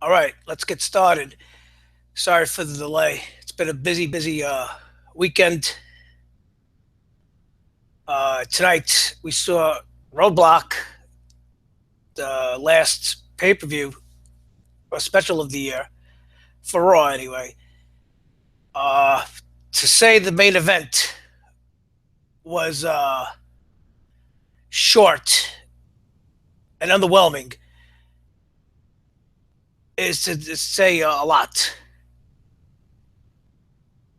All right, let's get started. Sorry for the delay. It's been a busy weekend. Tonight we saw Roadblock, the last pay per view, a special of the year for Raw, anyway. Uh, to say the main event was short and underwhelming is to say a lot.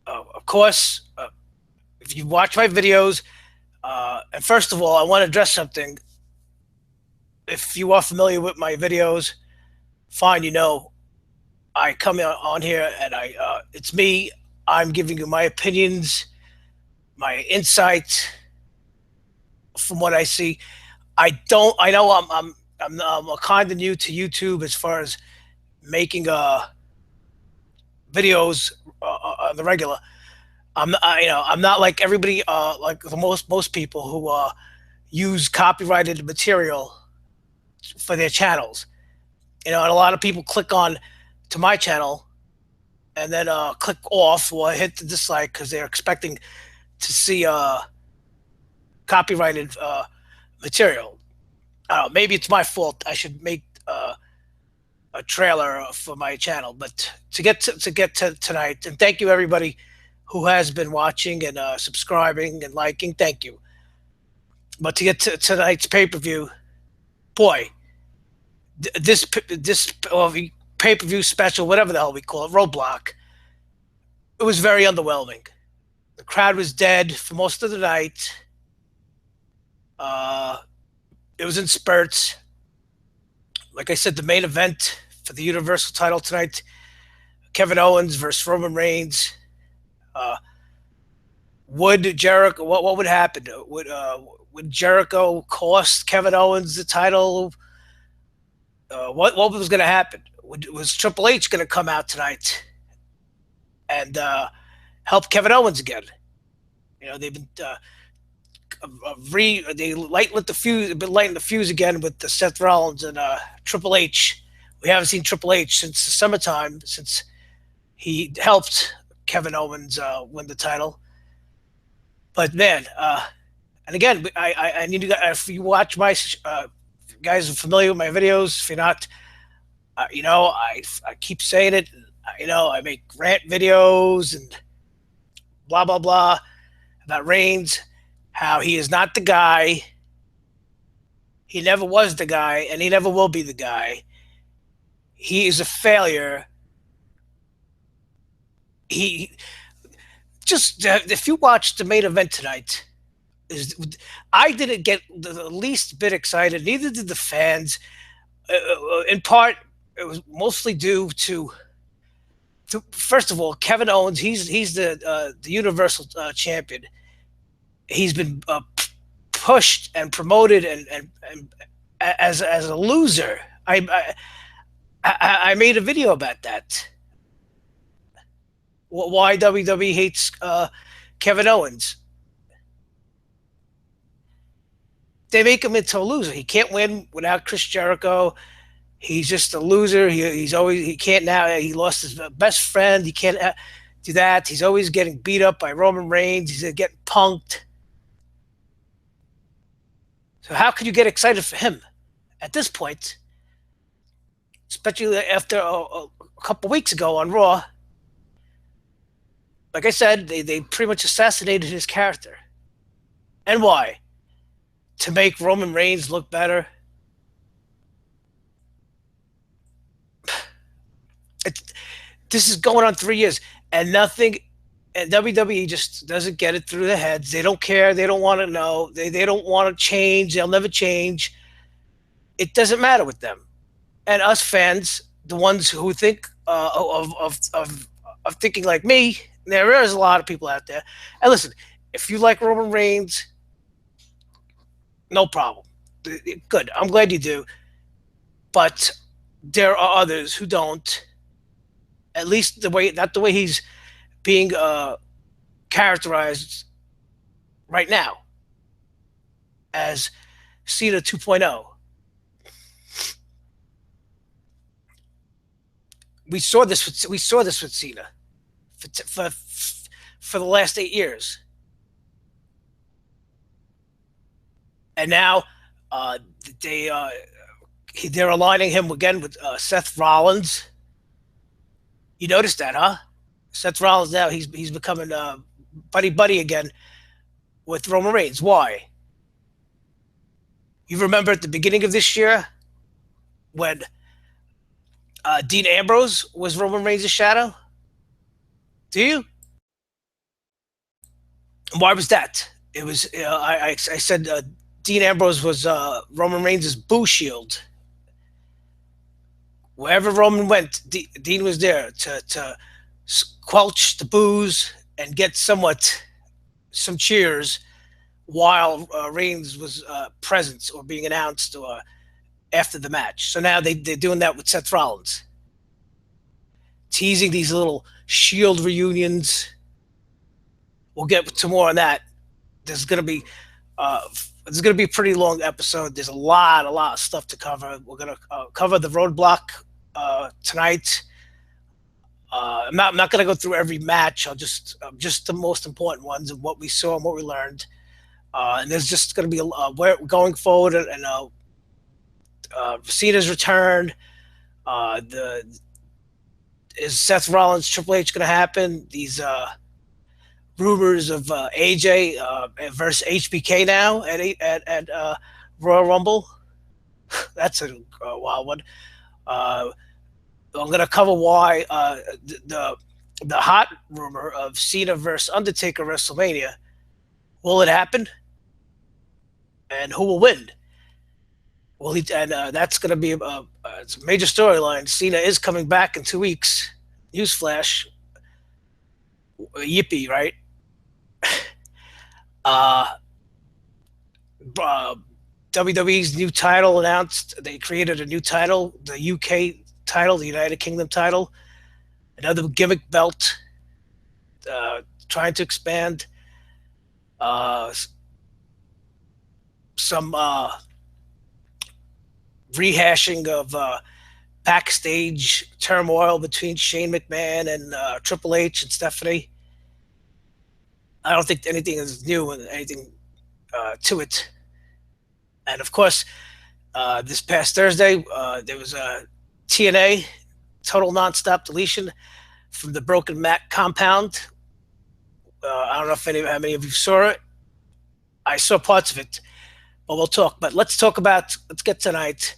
Of course, if you watch my videos, and first of all, I want to address something. If you are familiar with my videos, fine, I come on here and it's me. I'm giving you my opinions, my insight from what I see. I know I'm kind of new to YouTube as far as making videos on the regular. I'm not like everybody, like the most people who use copyrighted material for their channels. And a lot of people click on to my channel and then click off or hit the dislike because they're expecting to see copyrighted material. I don't know. Maybe it's my fault. I should make a trailer for my channel. But to get to tonight, and thank you everybody who has been watching and subscribing and liking. Thank you. But to get to tonight's pay per view, boy, this pay per view special, whatever the hell we call it, Roadblock, it was very underwhelming. The crowd was dead for most of the night. Uh, it was in spurts. Like I said, the main event for the Universal title tonight, Kevin Owens versus Roman Reigns. Uh, would Jericho? What would happen? Would Jericho cost Kevin Owens the title? What was going to happen? Was Triple H going to come out tonight and help Kevin Owens again? They've been they lit the fuse, been lighting the fuse again with the Seth Rollins and Triple H. We haven't seen Triple H since the summertime, since he helped Kevin Owens win the title. But man, and again, I need to. If you watch my guys are familiar with my videos, if you're not, I keep saying it. I make rant videos and blah blah blah about Reigns, how he is not the guy. He never was the guy, and he never will be the guy. He is a failure. He just if you watch the main event tonight, is I didn't get the least bit excited. Neither did the fans. In part, it was mostly due to first of all, Kevin Owens. He's the Universal champion. He's been pushed and promoted and as a loser. I made a video about that. Why WWE hates Kevin Owens. They make him into a loser. He can't win without Chris Jericho. He's just a loser. He can't now. He lost his best friend. He can't do that. He's always getting beat up by Roman Reigns. He's getting punked. So how could you get excited for him at this point, especially after a couple weeks ago on Raw? Like I said, they pretty much assassinated his character. And why? To make Roman Reigns look better. It, this is going on 3 years, and nothing. And WWE just doesn't get it through their heads. They don't care. They don't want to know. They don't want to change. They'll never change. It doesn't matter with them. And us fans, the ones who think of thinking like me, there is a lot of people out there. And listen, if you like Roman Reigns, no problem. Good. I'm glad you do. But there are others who don't. At least not the way he's being characterized right now as Cena 2.0. We saw this with Cena for the last 8 years, and now uh, they they're aligning him again with Seth Rollins. You noticed that, huh? Seth Rollins now he's becoming buddy buddy again with Roman Reigns. Why? You remember at the beginning of this year when Dean Ambrose was Roman Reigns' shadow? Do you? Why was that? It was I said Dean Ambrose was Roman Reigns' boo shield. Wherever Roman went, Dean was there to squelch the boos and get somewhat some cheers while Reigns was present or being announced or after the match. So now they're doing that with Seth Rollins, teasing these little Shield reunions. We'll get to more on that. There's gonna be uh, there's gonna be a pretty long episode. There's a lot of stuff to cover. We're gonna cover the Roadblock tonight. I'm not gonna go through every match. I'll just the most important ones of what we saw and what we learned. And there's just going to be where going forward and Cena's return. The Is Seth Rollins Triple H going to happen? These rumors of AJ versus HBK now at Royal Rumble. That's a wild one. I'm going to cover why the hot rumor of Cena versus Undertaker WrestleMania. Will it happen? And who will win? Well, that's going to be it's a major storyline. Cena is coming back in 2 weeks. Newsflash. Yippee, right? uh, WWE's new title announced. They created a new title, the UK title, the United Kingdom title. Another gimmick belt. Trying to expand. Some rehashing of backstage turmoil between Shane McMahon and Triple H and Stephanie. I don't think anything is new and anything to it. And of course, this past Thursday, there was a TNA, total nonstop deletion from the Broken Mac compound. I don't know how many of you saw it. I saw parts of it, but we'll talk. But let's get tonight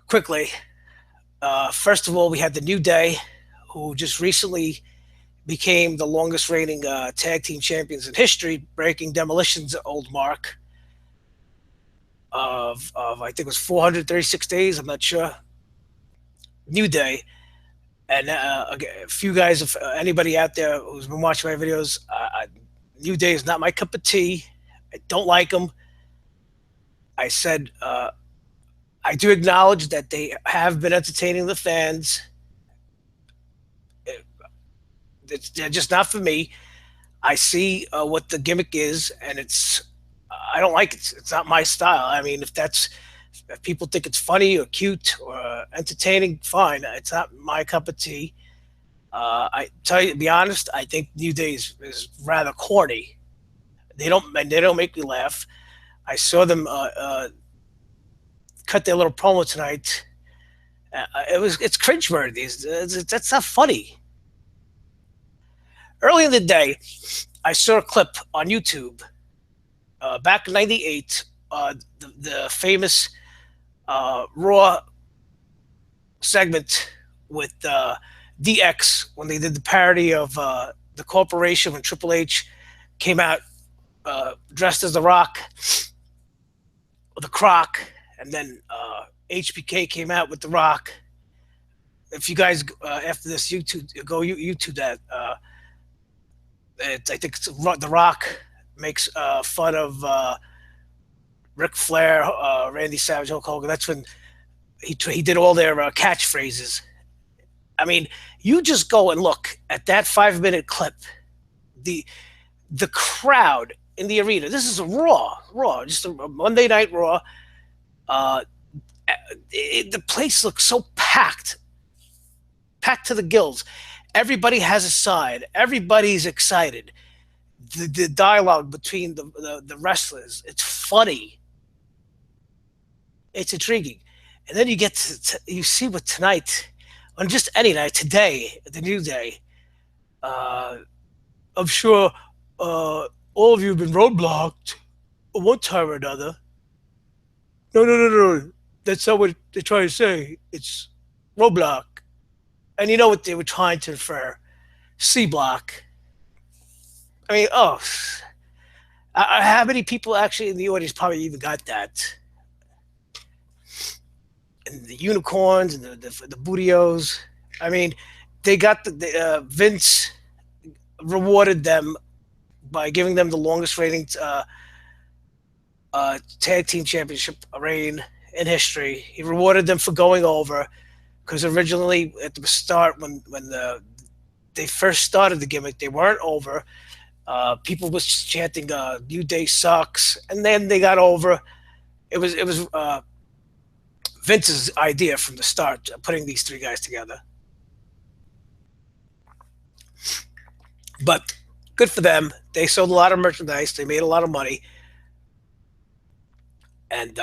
quickly. First of all, we had the New Day, who just recently became the longest reigning tag team champions in history, breaking Demolition's old mark of I think it was 436 days. I'm not sure. New Day. And a few guys, if anybody out there who's been watching my videos, New Day is not my cup of tea. I don't like them. I said I do acknowledge that they have been entertaining the fans. They're just not for me. I see what the gimmick is, and I don't like it. It's not my style. I mean, if people think it's funny or cute or entertaining, fine. It's not my cup of tea. I tell you, to be honest, I think New Day is rather corny. They don't make me laugh. I saw them cut their little promo tonight. It's cringeworthy. That's not funny. Early in the day, I saw a clip on YouTube back in '98. The famous Raw segment with DX when they did the parody of the Corporation when Triple H came out dressed as the Rock or the Croc, and then HBK came out with the Rock. If you guys after this YouTube that. I think it's the Rock makes fun of Ric Flair, Randy Savage, Hulk Hogan. That's when he did all their catchphrases. I mean, you just go and look at that 5-minute clip. The crowd in the arena. This is a Raw, just a Monday Night Raw. The place looks so packed. packed to the gills. Everybody has a side. Everybody's excited. The dialogue between the wrestlers, it's funny. It's intriguing. And then you get you see what tonight, on just any night, today, the New Day, uh, I'm sure all of you have been roadblocked one time or another. No, no, no, no. That's not what they're trying to say. It's roadblock. And you know what they were trying to infer? C block. I mean, oh, how many people actually in the audience probably even got that? And the unicorns and the bootios. I mean, they got Vince rewarded them by giving them the longest rating tag team championship reign in history. He rewarded them for going over because originally at the start when they first started the gimmick, they weren't over. People was chanting "New Day sucks," and then they got over. It was Vince's idea from the start, putting these three guys together. But good for them. They sold a lot of merchandise. They made a lot of money. And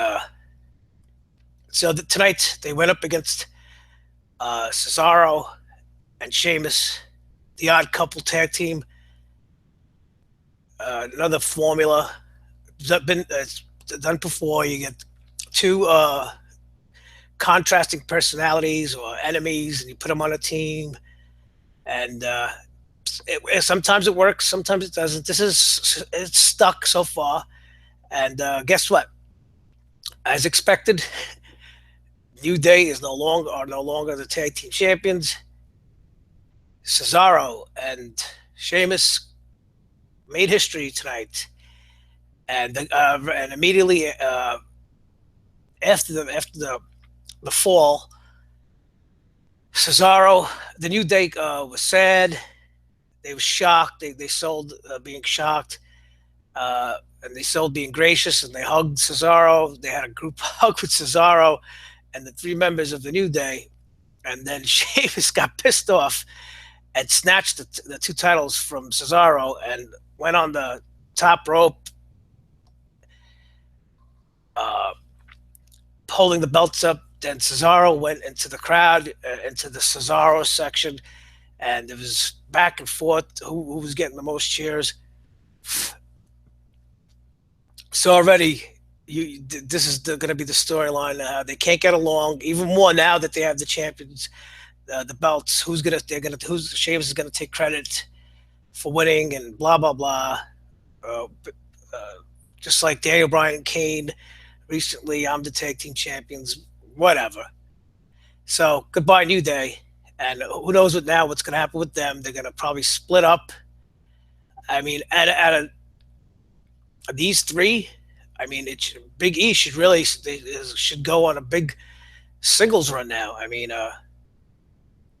so tonight they went up against Cesaro and Sheamus, the Odd Couple tag team. Another formula. It's done before. You get two contrasting personalities or enemies, and you put them on a team. And sometimes it works, sometimes it doesn't. It's stuck so far. And guess what? As expected, New Day are no longer the tag team champions. Cesaro and Sheamus made history tonight, and immediately after the fall, Cesaro, the New Day was sad. They were shocked. They sold being shocked. And they sold being gracious, and they hugged Cesaro. They had a group hug with Cesaro and the three members of the New Day. And then Sheamus got pissed off and snatched the two titles from Cesaro and went on the top rope, holding the belts up. Then Cesaro went into the crowd, into the Cesaro section, and it was back and forth who was getting the most cheers. So already, this is going to be the storyline. They can't get along even more now that they have the champions, the belts. Who's Sheamus is going to take credit for winning and blah blah blah. Just like Daniel Bryan and Kane recently, I'm the tag team champions. Whatever. So goodbye New Day, and who knows what's going to happen with them? They're going to probably split up. I mean, these three, I mean, Big E should go on a big singles run now. I mean,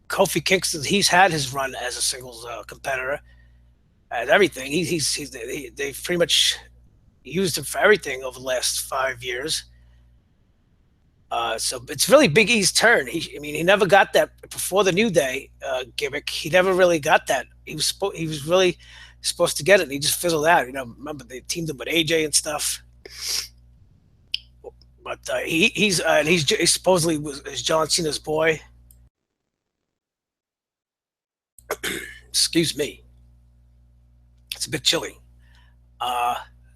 Kofi Kingston, he's had his run as a singles competitor and everything. They've pretty much used him for everything over the last 5 years. So it's really Big E's turn. He never got that before the New Day gimmick. He never really got that. He was really supposed to get it. And he just fizzled out. Remember they teamed him with AJ and stuff. But he's supposedly is John Cena's boy. Excuse me. It's a bit chilly.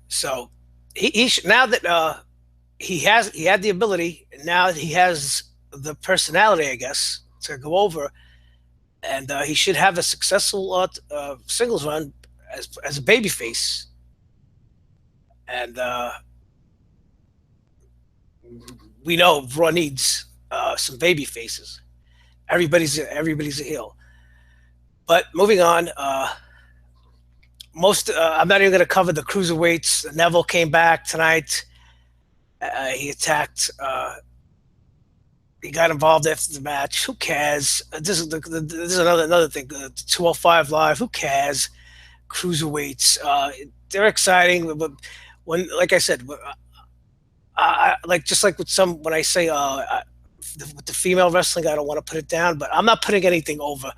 So now that he had the ability, and now he has the personality, I guess, to go over, and he should have a successful singles run as a babyface. And we know Raw needs some baby faces. Everybody's a heel. But moving on, I'm not even going to cover the cruiserweights. Neville came back tonight. He attacked. He got involved after the match. Who cares? This is another thing. 205 Live. Who cares? Cruiserweights. They're exciting, but like I said, just like with when I say the with the female wrestling, I don't want to put it down, but I'm not putting anything over.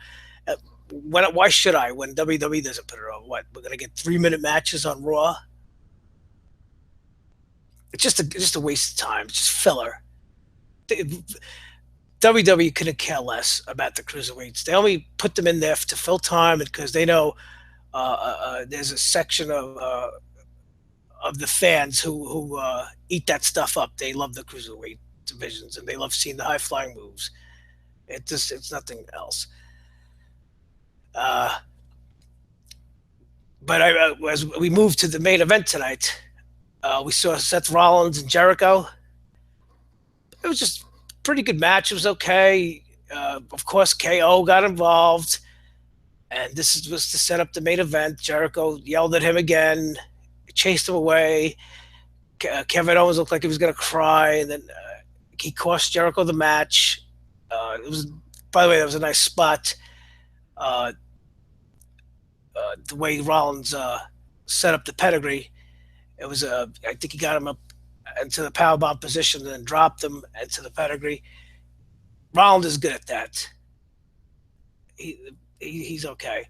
Why should I? When WWE doesn't put it over, what we're gonna get 3 minute matches on Raw? It's just a waste of time. It's just filler. WWE couldn't care less about the cruiserweights. They only put them in there to fill time because they know there's a section of the fans who eat that stuff up. They love the cruiserweight divisions and they love seeing the high flying moves. It's nothing else. Uh, but as we move to the main event tonight, we saw Seth Rollins and Jericho. It was just a pretty good match. It was okay. Of course, KO got involved, and was to set up the main event. Jericho yelled at him again, chased him away. Kevin Owens looked like he was going to cry, and then he cost Jericho the match. It was, by the way, that was a nice spot. The way Rollins set up the pedigree, it was I think he got him up into the powerbomb position and then dropped him into the pedigree. Rollins is good at that. He's okay.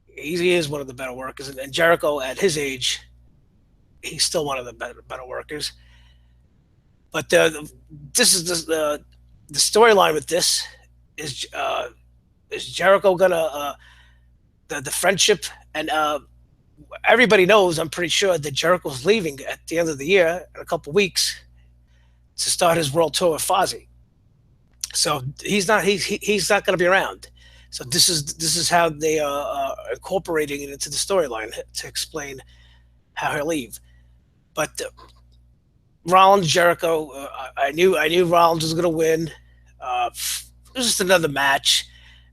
He is one of the better workers, and Jericho at his age, he's still one of the better workers. But this is the storyline with this is Jericho gonna the friendship and everybody knows, I'm pretty sure, that Jericho's leaving at the end of the year in a couple weeks to start his world tour with Fozzy. So he's not going to be around. So this is how they are incorporating it into the storyline to explain how he'll leave. But Rollins Jericho, I knew Rollins was going to win. It was just another match.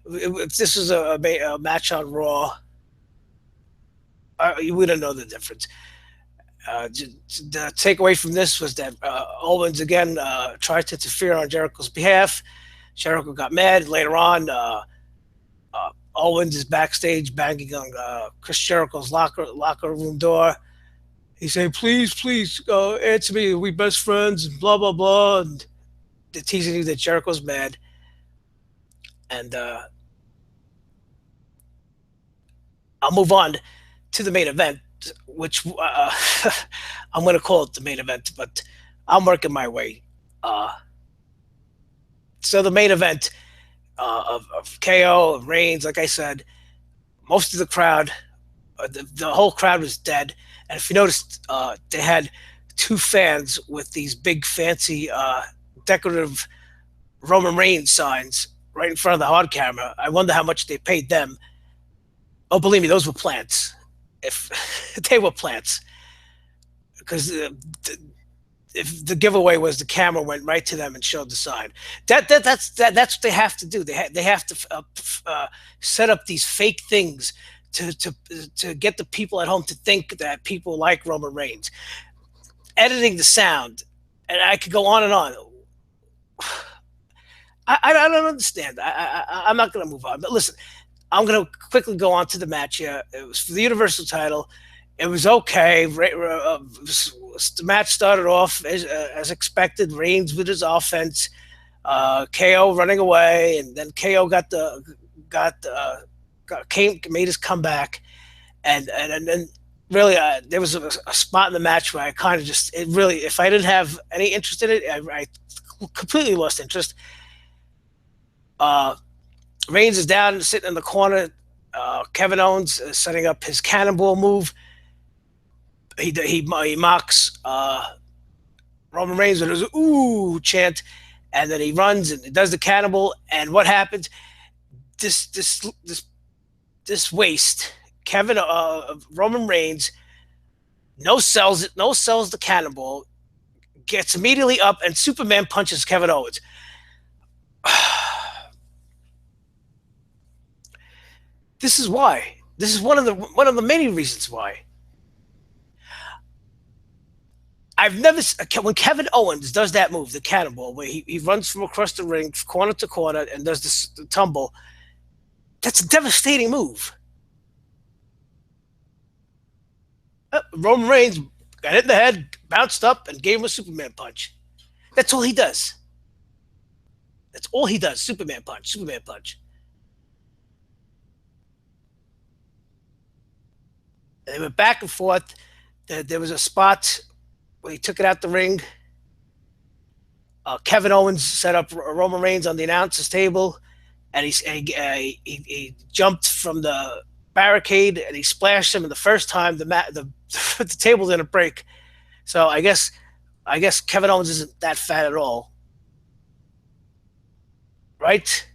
If this was a match on Raw, you wouldn't know the difference. The takeaway from this was that Owens again tried to interfere on Jericho's behalf. Jericho got mad. Later on, Owens is backstage banging on Chris Jericho's locker room door. He's saying, please, answer me. We best friends, and blah, blah, blah. And they're teasing you that Jericho's mad. And I'll move on to the main event, which I'm going to call it the main event, but I'm working my way. So the main event of KO, of Reigns, like I said, most of the crowd, the whole crowd was dead. And if you noticed, they had two fans with these big, fancy, decorative Roman Reigns signs right in front of the hard camera. I wonder how much they paid them. Oh, believe me, those were plants. If they were plants, because if the giveaway was the camera went right to them and showed the sign. That's what they have to do. They have to set up these fake things to get the people at home to think that people like Roman Reigns. Editing the sound, and I could go on and on. I don't understand. I'm not going to move on. But listen, I'm going to quickly go on to the match here. It was for the Universal title. It was okay. The match started off as expected. Reigns with his offense, KO running away, and then KO made his comeback, and then really there was a spot in the match where I kind of if I didn't have any interest in it, I completely lost interest. Reigns is down, sitting in the corner. Kevin Owens is setting up his cannonball move. He mocks Roman Reigns with his "ooh" chant, and then he runs and does the cannonball. And what happens? This waste, Roman Reigns, sells the cannonball, gets immediately up, and Superman punches Kevin Owens. This is why. This is one of the many reasons why. I've never, when Kevin Owens does that move, the cannonball, where he runs from across the ring, corner to corner, and does the tumble. That's a devastating move. Roman Reigns got hit in the head, bounced up, and gave him a Superman punch. That's all he does. That's all he does. Superman punch, Superman punch. And they went back and forth. There was a spot where he took it out the ring. Kevin Owens set up Roman Reigns on the announcer's table, and he jumped from the barricade and he splashed him. And the first time, the table didn't break. So I guess Kevin Owens isn't that fat at all, right?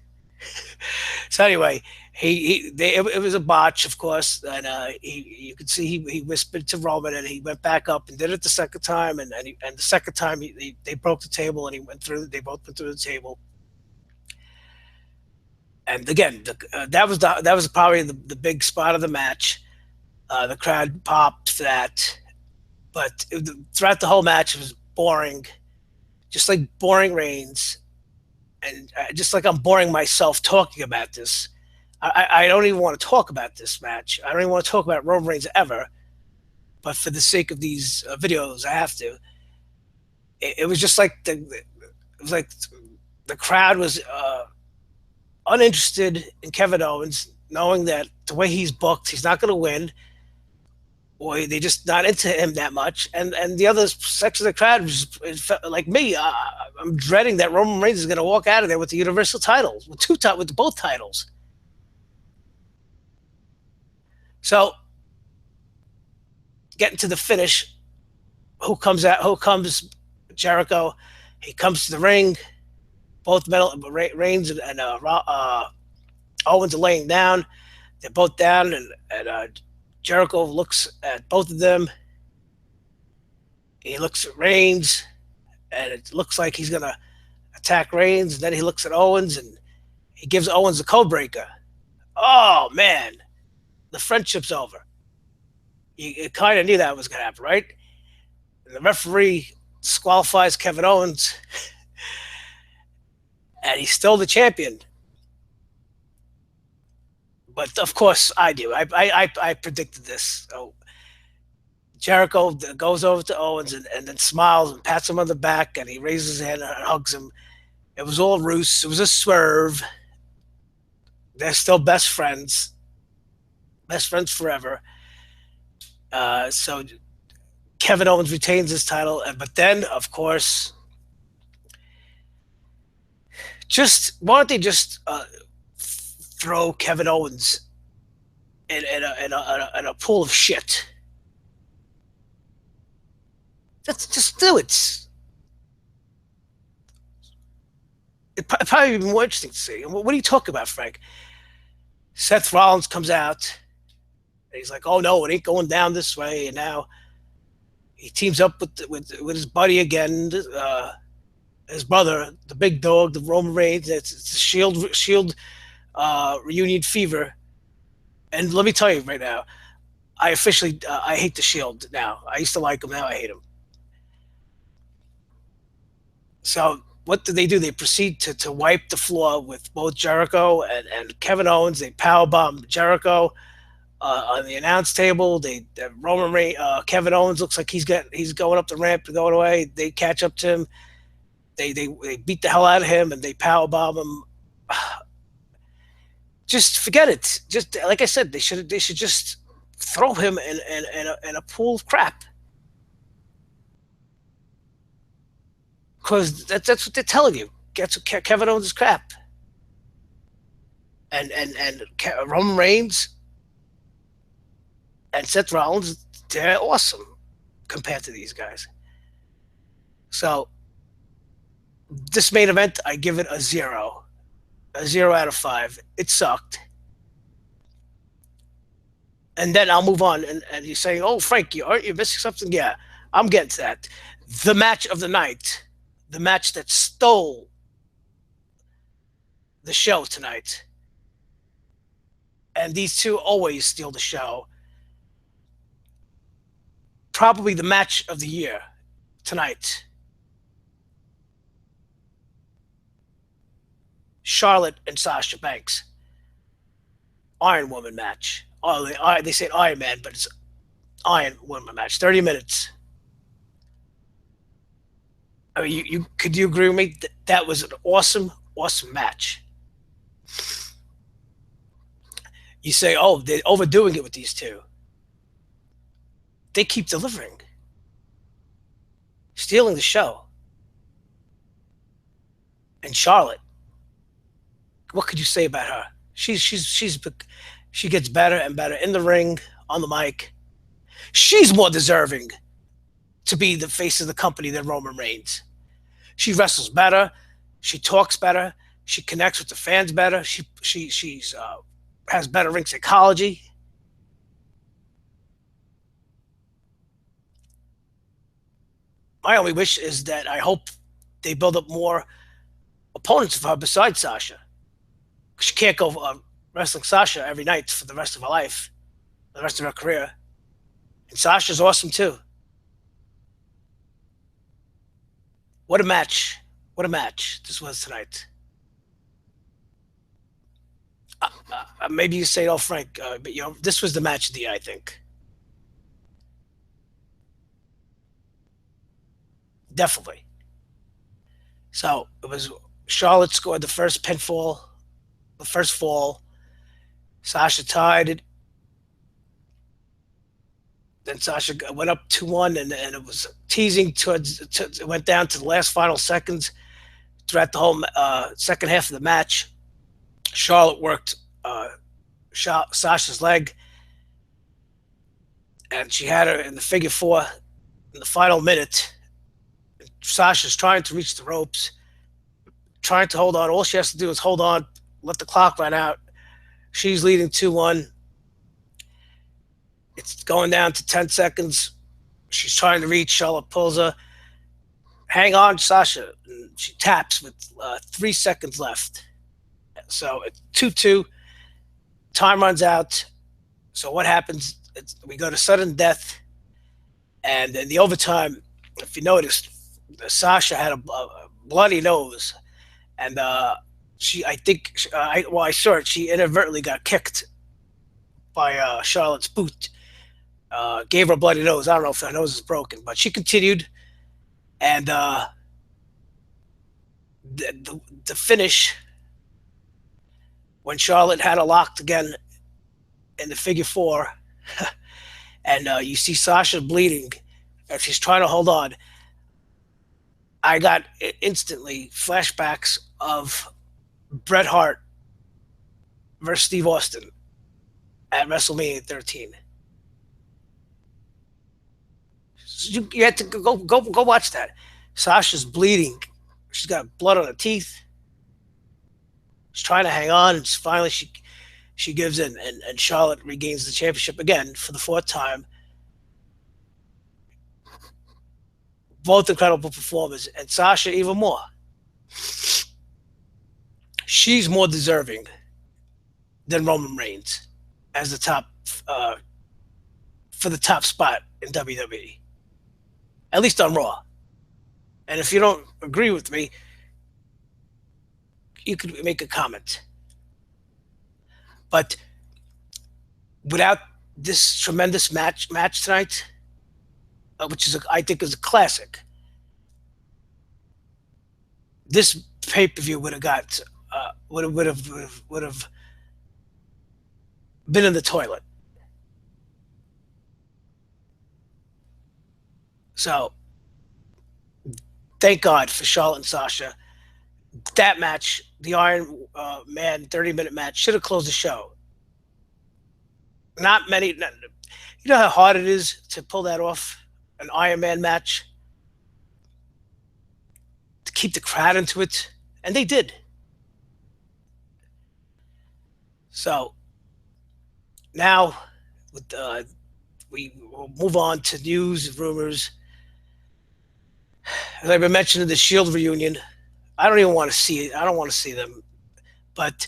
So anyway, it was a botch, of course, and you could see he whispered to Roman, and he went back up and did it the second time, and the second time they broke the table, and he went through. They both went through the table, and again, that was probably the big spot of the match. The crowd popped for that, but throughout the whole match, it was boring, just like boring Reigns, and just like I'm boring myself talking about this. I don't even want to talk about this match. I don't even want to talk about Roman Reigns ever. But for the sake of these videos, I have to. It was just like the crowd was uninterested in Kevin Owens, knowing that the way he's booked, he's not going to win, or they just not into him that much. And the other section of the crowd was like me. I'm dreading that Roman Reigns is going to walk out of there with the Universal titles, with both titles. So, getting to the finish, who comes out? Who comes? Jericho. He comes to the ring. Both Reigns and Owens are laying down. They're both down, and Jericho looks at both of them. He looks at Reigns, and it looks like he's gonna attack Reigns. And then he looks at Owens, and he gives Owens the code breaker. Oh man, the friendship's over. You kind of knew that was gonna happen, right? And the referee disqualifies Kevin Owens, and he's still the champion. But of course, I do. I predicted this. So Jericho goes over to Owens and then smiles and pats him on the back, and he raises his hand and hugs him. It was all ruse. It was a swerve. They're still best friends forever. So Kevin Owens retains his title, but then, of course, why don't they just throw Kevin Owens in a pool of shit? Just do it. It'd probably be more interesting to see. What are you talking about, Frank? Seth Rollins comes out. And he's like, "Oh no, it ain't going down this way." And now he teams up with his buddy again, his brother, the big dog, the Roman Reigns. It's Shield reunion fever. And let me tell you right now, I officially I hate the Shield now. I used to like them, now I hate them. So what do? They proceed to wipe the floor with both Jericho and Kevin Owens. They powerbomb Jericho on the announce table. Kevin Owens looks like he's going up the ramp and going away. They catch up to him. They beat the hell out of him and they powerbomb him. Just forget it. Just like I said, they should just throw him in a pool of crap. Because that's what they're telling you. Kevin Owens is crap. And Roman Reigns and Seth Rollins, they're awesome compared to these guys. So this main event, I give it a 0 out of 5. It sucked. And then I'll move on. And you're saying, "Oh, Frank, aren't you missing something?" Yeah, I'm getting to that. The match of the night, the match that stole the show tonight. And these two always steal the show. Probably the match of the year tonight. Charlotte and Sasha Banks. Iron Woman match. Oh, they say Iron Man, but it's Iron Woman match. 30 minutes. I mean, could you agree with me? That was an awesome awesome match. You say, oh, they're overdoing it with these two. They keep delivering, stealing the show. And Charlotte, what could you say about her? She gets better and better in the ring, on the mic. She's more deserving to be the face of the company than Roman Reigns. She wrestles better. She talks better. She connects with the fans better. She's has better ring psychology. My only wish is that I hope they build up more opponents of her besides Sasha. She can't go wrestling Sasha every night for the rest of her life, the rest of her career. And Sasha's awesome too. What a match. What a match this was tonight. Maybe you say, oh, Frank, but this was the match of the year, I think. Definitely. So it was Charlotte scored the first pinfall, the first fall. Sasha tied it. Then Sasha went up 2-1, and it was teasing it went down to the last final seconds throughout the whole second half of the match. Charlotte worked Sasha's leg, and she had her in the figure four in the final minute. Sasha's trying to reach the ropes, trying to hold on. All she has to do is hold on, let the clock run out. She's leading 2-1. It's going down to 10 seconds. She's trying to reach. Charlotte pulls her. Hang on, Sasha. And she taps with 3 seconds left. So it's 2-2. Time runs out. So what happens? We go to sudden death. And in the overtime, if you noticed, Sasha had a bloody nose. And I saw it. She inadvertently got kicked by Charlotte's boot. Gave her a bloody nose. I don't know if her nose is broken, but she continued. And the finish, when Charlotte had her locked again in the figure four, and you see Sasha bleeding, and she's trying to hold on. I got instantly flashbacks of Bret Hart versus Steve Austin at WrestleMania 13. You had to go watch that. Sasha's bleeding. She's got blood on her teeth. She's trying to hang on, and finally she gives in, and Charlotte regains the championship again for the 4th time. Both incredible performers, and Sasha even more. She's more deserving than Roman Reigns as the top for the top spot in WWE, at least on Raw. And if you don't agree with me, you could make a comment. But without this tremendous match tonight, which I think is a classic, this pay-per-view would have been in the toilet. So thank God for Charlotte and Sasha. That match, the Iron Man 30-minute match, should have closed the show. Not many. You know how hard it is to pull that off, an Iron Man match, to keep the crowd into it, and they did. So now we will move on to news and rumors. As I've been mentioning, the Shield reunion. I don't even want to see it. I don't want to see them. But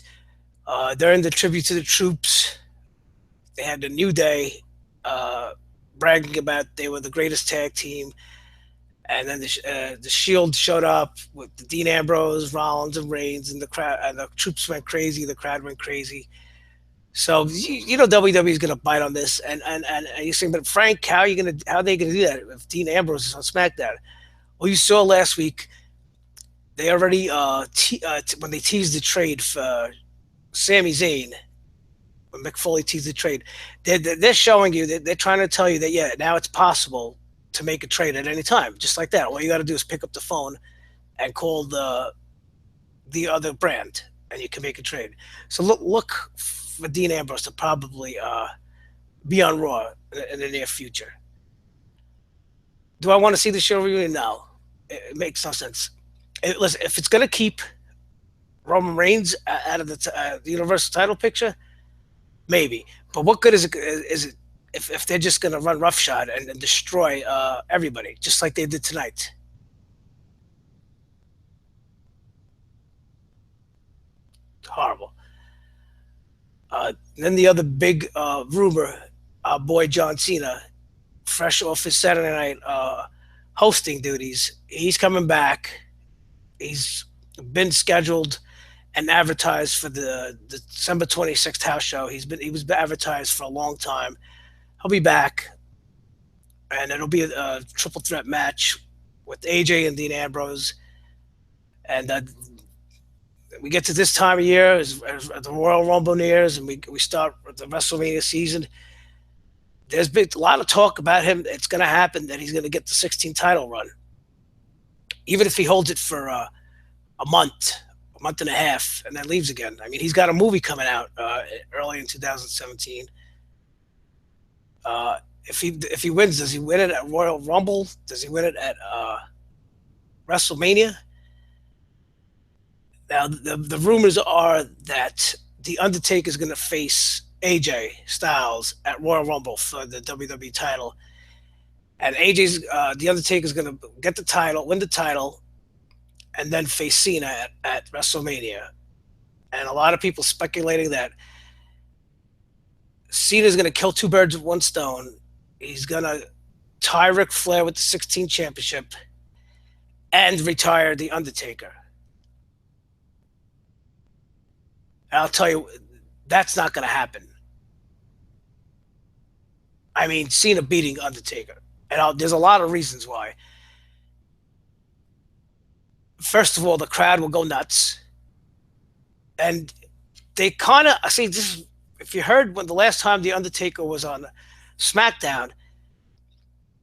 during the tribute to the troops, they had the New Day bragging about they were the greatest tag team. And then the Shield showed up with Dean Ambrose, Rollins, and Reigns, and the crowd, and the troops went crazy. The crowd went crazy. So you know WWE is going to bite on this, and you're saying, but Frank, how are they going to do that if Dean Ambrose is on SmackDown? Well, you saw last week They already when they teased the trade for Sami Zayn, when Mick Foley teased the trade, they're showing you that they're trying to tell you that yeah, now it's possible to make a trade at any time, just like that. All you got to do is pick up the phone and call the other brand, and you can make a trade. So look for Dean Ambrose to probably be on Raw in the near future. Do I want to see the show reunion? No, it makes no sense. Listen, if it's gonna keep Roman Reigns out of the Universal title picture, maybe. But what good is it if they're just gonna run roughshod and destroy everybody, just like they did tonight? Horrible. Then the other big rumor, our boy John Cena, fresh off his Saturday night hosting duties, he's coming back. He's been scheduled and advertised for the December 26th house show. He was advertised for a long time. He'll be back, and it'll be a triple threat match with AJ and Dean Ambrose. And we get to this time of year as the Royal Rumble nears, and we start the WrestleMania season. There's been a lot of talk about him. It's going to happen that he's going to get the 16 title run, even if he holds it for a month and a half, and then leaves again. I mean, he's got a movie coming out early in 2017. If he wins, does he win it at Royal Rumble? Does he win it at WrestleMania? Now, the rumors are that the Undertaker is going to face AJ Styles at Royal Rumble for the WWE title, and the Undertaker is going to get the title, win the title, and then face Cena at WrestleMania. And a lot of people speculating that Cena is going to kill two birds with one stone. He's going to tie Ric Flair with the 16 championship and retire the Undertaker. And I'll tell you, that's not going to happen. I mean, Cena beating Undertaker. And there's a lot of reasons why. First of all, the crowd will go nuts. And they kind of, see, this, if you heard when the last time The Undertaker was on SmackDown,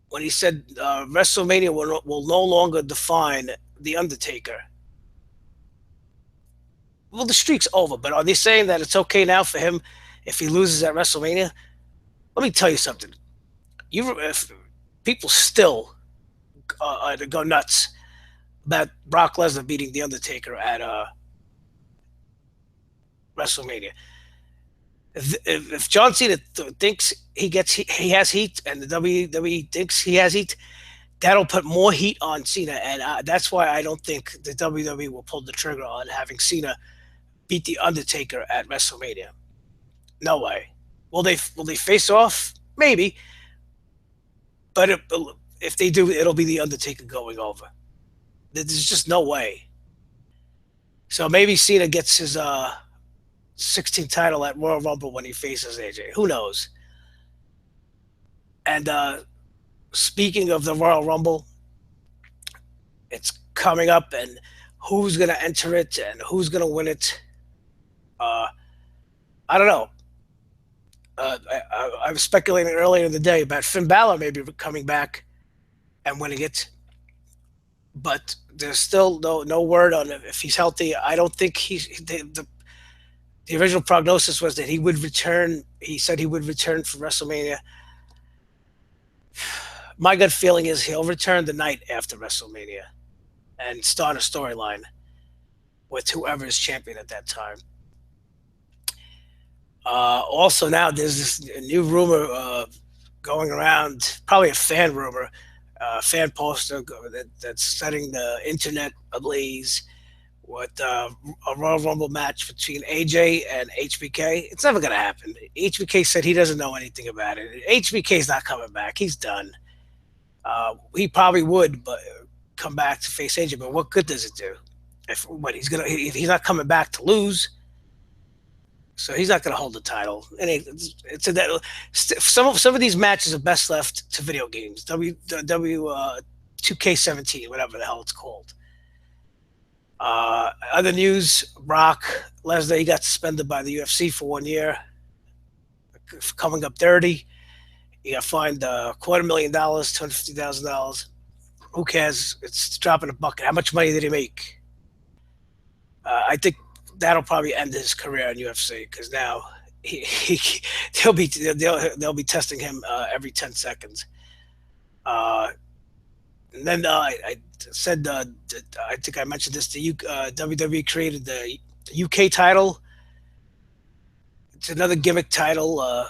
when he said WrestleMania will no longer define The Undertaker. Well, the streak's over, but are they saying that it's okay now for him if he loses at WrestleMania? Let me tell you something. If people still go nuts about Brock Lesnar beating The Undertaker at WrestleMania. If John Cena thinks he has heat, and the WWE thinks he has heat, that'll put more heat on Cena, and that's why I don't think the WWE will pull the trigger on having Cena beat The Undertaker at WrestleMania. No way. Will they face off? Maybe. But if they do, it'll be The Undertaker going over. There's just no way. So maybe Cena gets his 16th title at Royal Rumble when he faces AJ. Who knows? And speaking of the Royal Rumble, it's coming up, and who's going to enter it and who's going to win it? I don't know. I was speculating earlier in the day about Finn Balor maybe coming back and winning it, but there's still no word on if he's healthy. I don't think the original prognosis was that he would return. He said he would return for WrestleMania. My gut feeling is he'll return the night after WrestleMania and start a storyline with whoever is champion at that time. Also, now there's this new rumor going around, probably a fan rumor, fan poster that's setting the internet ablaze with a Royal Rumble match between AJ and HBK. It's never going to happen. HBK said he doesn't know anything about it. HBK's not coming back. He's done. He probably would, but come back to face AJ. But what good does it do? If he's not coming back to lose. So he's not going to hold the title. And some of these matches are best left to video games. W 2K17, whatever the hell it's called. Other news: Brock Lesnar, he got suspended by the UFC for 1 year, coming up 30. He got fined $250,000, $250,000. Who cares? It's dropping a bucket. How much money did he make? I think that'll probably end his career in UFC because now he they'll be testing him every 10 seconds. Uh, and then I said I think I mentioned this. WWE created the UK title. It's another gimmick title.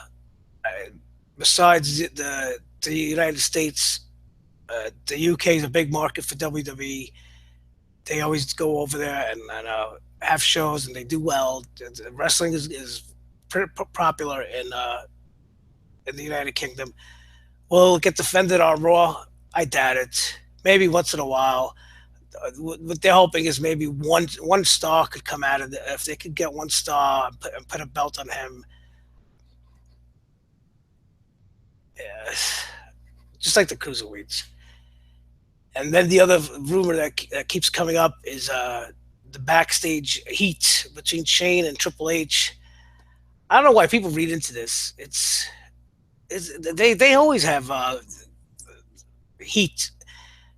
Besides the United States, the UK is a big market for WWE. They always go over there and have shows, and they do well. Wrestling is pretty popular in the United Kingdom. Will it get defended on Raw? I doubt it. Maybe once in a while. What they're hoping is maybe one star could come out of it. If they could get one star and put a belt on him, yeah, just like the cruiserweights. And then the other rumor that keeps coming up is the backstage heat between Shane and Triple H. I don't know why people read into this. They always have heat.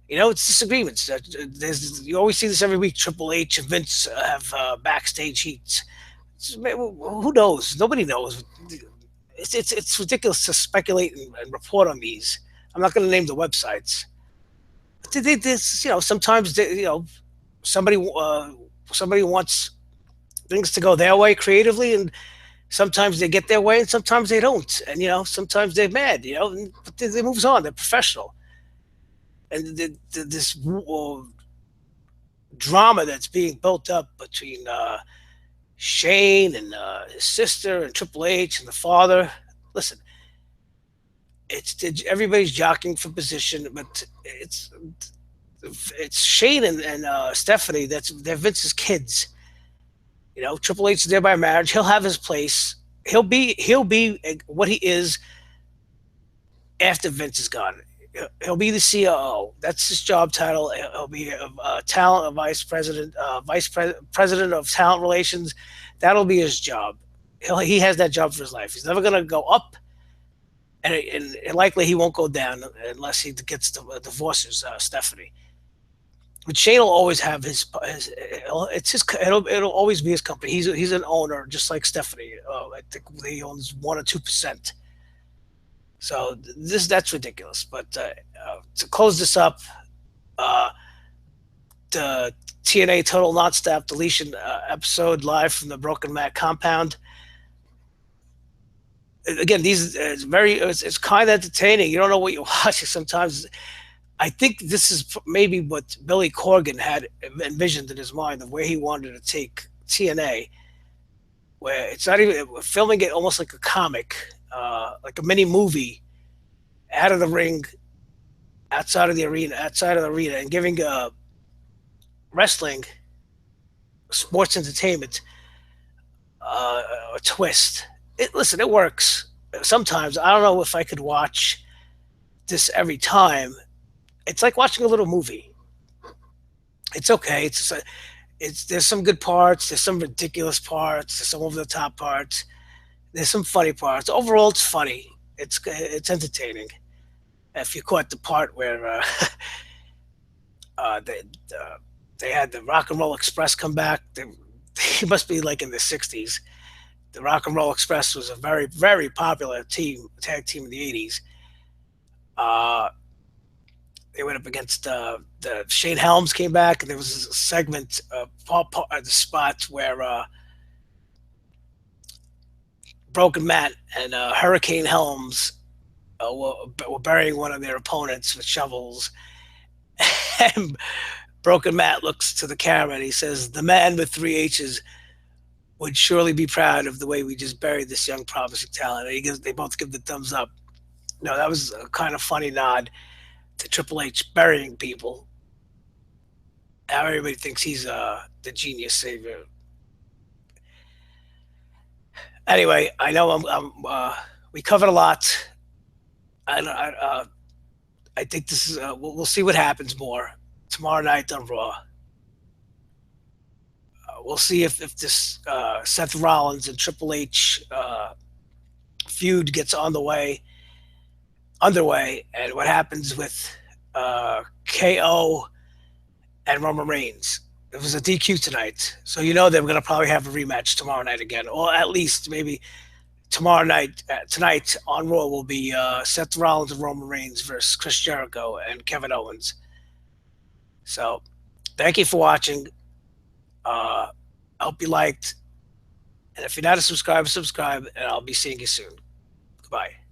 It's disagreements. You always see this every week. Triple H and Vince have backstage heats. Who knows? Nobody knows. It's ridiculous to speculate and report on these. I'm not going to name the websites. Sometimes somebody wants things to go their way creatively, and sometimes they get their way, and sometimes they don't. And sometimes they're mad. But they moves on. They're professional. And this drama that's being built up between Shane and his sister and Triple H and the father. Listen, everybody's jockeying for position, but it's Shane and Stephanie. They're Vince's kids. Triple H is there by marriage. He'll have his place. He'll be what he is after Vince is gone. He'll be the COO. That's his job title. He'll be a talent vice president, president of talent relations. That'll be his job. He has that job for his life. He's never going to go up, and likely he won't go down unless he gets divorces Stephanie. But Shane will always have it'll always be his company. He's an owner just like Stephanie. I think he owns 1 or 2%. So that's ridiculous. But to close this up, the TNA Total Nonstop Deletion episode live from the Broken Matt compound. Again, it's kind of entertaining. You don't know what you're watching sometimes. I think this is maybe what Billy Corgan had envisioned in his mind of where he wanted to take TNA, where it's not even filming it almost like a comic, like a mini movie, out of the ring, outside of the arena, and giving wrestling, sports entertainment, a twist. Listen, it works. Sometimes I don't know if I could watch this every time. It's like watching a little movie. It's okay. There's some good parts. There's some ridiculous parts. There's some over the top parts. There's some funny parts. Overall, it's funny. It's entertaining. If you caught the part where they had the Rock and Roll Express come back, he must be like in the '60s. The Rock and Roll Express was a very, very popular tag team in the '80s. They went up against the Shane Helms came back, and there was a segment, the spot where Broken Matt and Hurricane Helms were burying one of their opponents with shovels. And Broken Matt looks to the camera and he says, "The man with 3 H's would surely be proud of the way we just buried this young promising talent." And they both give the thumbs up. No, that was a kind of funny nod to Triple H burying people. Now everybody thinks he's the genius savior. Anyway, I know we covered a lot. I think this is we'll see what happens more tomorrow night on Raw. we'll see if this Seth Rollins and Triple H feud gets underway, and what happens with KO and Roman Reigns. It was a DQ tonight, so you know they're going to probably have a rematch tomorrow night again, or at least maybe tomorrow night. Tonight on Raw will be Seth Rollins and Roman Reigns versus Chris Jericho and Kevin Owens. So, thank you for watching. I hope you liked, and if you're not a subscriber, subscribe, and I'll be seeing you soon. Goodbye.